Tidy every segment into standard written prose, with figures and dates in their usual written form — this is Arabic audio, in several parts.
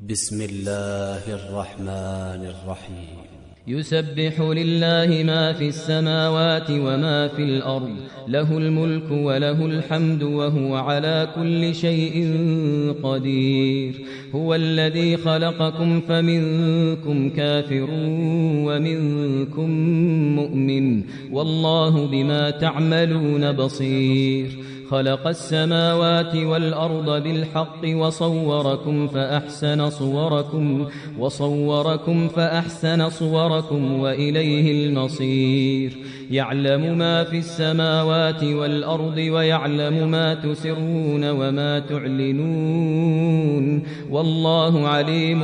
بسم الله الرحمن الرحيم يسبح لله ما في السماوات وما في الأرض، له الملك وله الحمد وهو على كل شيء قدير. هو الذي خلقكم فمنكم كافر ومنكم مؤمن، والله بما تعملون بصير. خلق السماوات والأرض بالحق وصوركم فأحسن صوركم وإليه المصير. يعلم ما في السماوات والأرض ويعلم ما تسرون وما تعلنون، والله عليم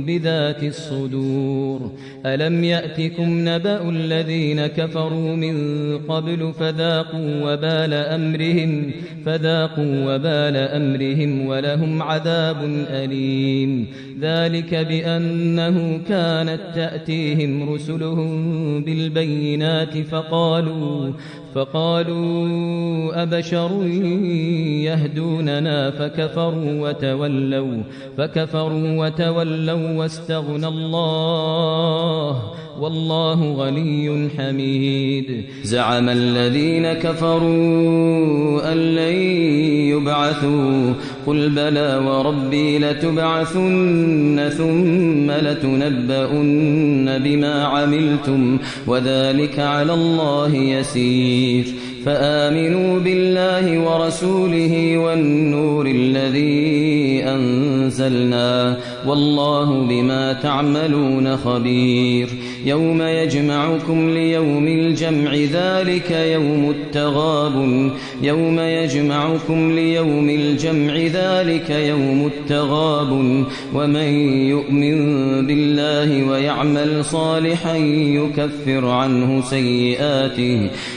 بذات الصدور. ألم يأتكم نبأ الذين كفروا من قبل فذاقوا وبال أمرهم ولهم عذاب أليم. ذلك بأنه كانت تأتيهم رسلهم بالبينات فقالوا أبشر يهدوننا فكفروا وتولوا واستغنى الله والله غني حميد. زعم الذين كفروا أن لن يبعثوا، قل بلى وربي لتبعثن ثم لتنبؤن بما عملتم وذلك على الله يسير. فآمنوا بالله ورسوله والنور الذي أنزلنا، والله بما تعملون خبير. يوم يجمعكم ليوم الجمع ذلك يوم التغابن، ومن يؤمن بالله ويعمل صالحا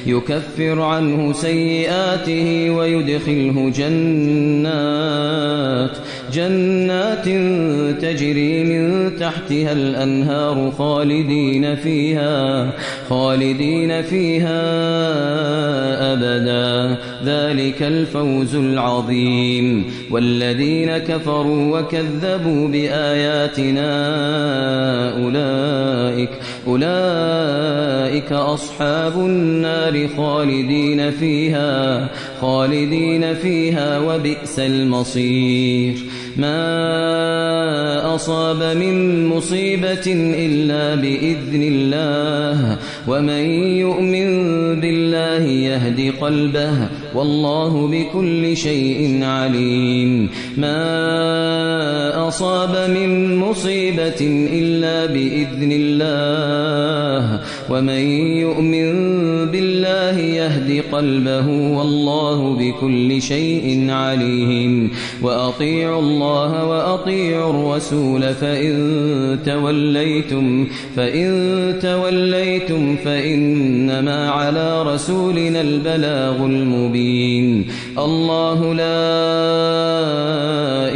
يكفر عنه سيئاته ويدخله جنات تجري من تحتها الأنهار خالدين فيها أبدا، ذلك الفوز العظيم. والذين كفروا وكذبوا بآياتنا أولئك أصحاب النار خالدين فيها وبئس المصير. ما أصاب من مصيبة إلا بإذن الله، ومن يؤمن بالله يهد قلبه، والله بكل شيء عليم. ما أصاب من مصيبة إلا بإذن الله، ومن يؤمن بالله يهد قلبه، والله بكل شيء عليم. وأطيعوا الله وأطيعوا الرسول فإن توليتم فإنما على رسولنا البلاغ المبين. الله لا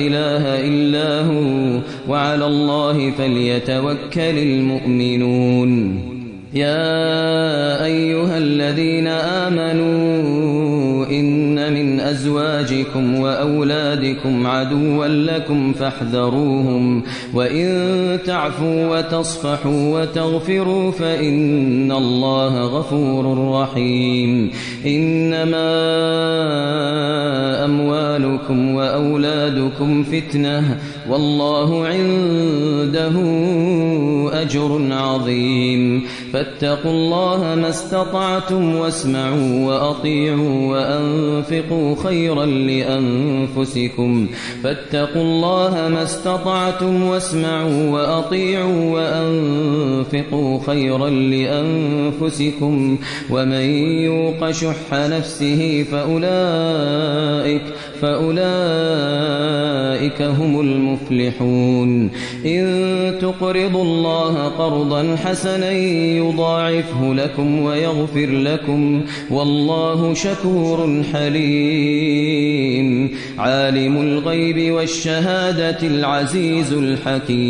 إله إلا هو، وعلى الله فليتوكل المؤمنون. يا أيها الذين آمنوا إن من أزواجكم وأولادكم عدوا لكم فاحذروهم، وإن تعفوا وتصفحوا وتغفروا فإن الله غفور رحيم. إنما أموالكم وأولادكم فتنة، والله عنده أجر عظيم. فاتقوا الله ما استطعتم واسمعوا وأطيعوا وأنفقوا خيرا لأنفسكم. فاتقوا الله ما استطعتم واسمعوا وأطيعوا وأنفقوا خيرا لأنفسكم، ومن يوق شح نفسه فأولئك هم المفلحون. إن تقرضوا الله قرضا حسنا يضاعفه لكم ويغفر لكم، والله شكور حليم. عالم الغيب والشهادة العزيز الحكيم.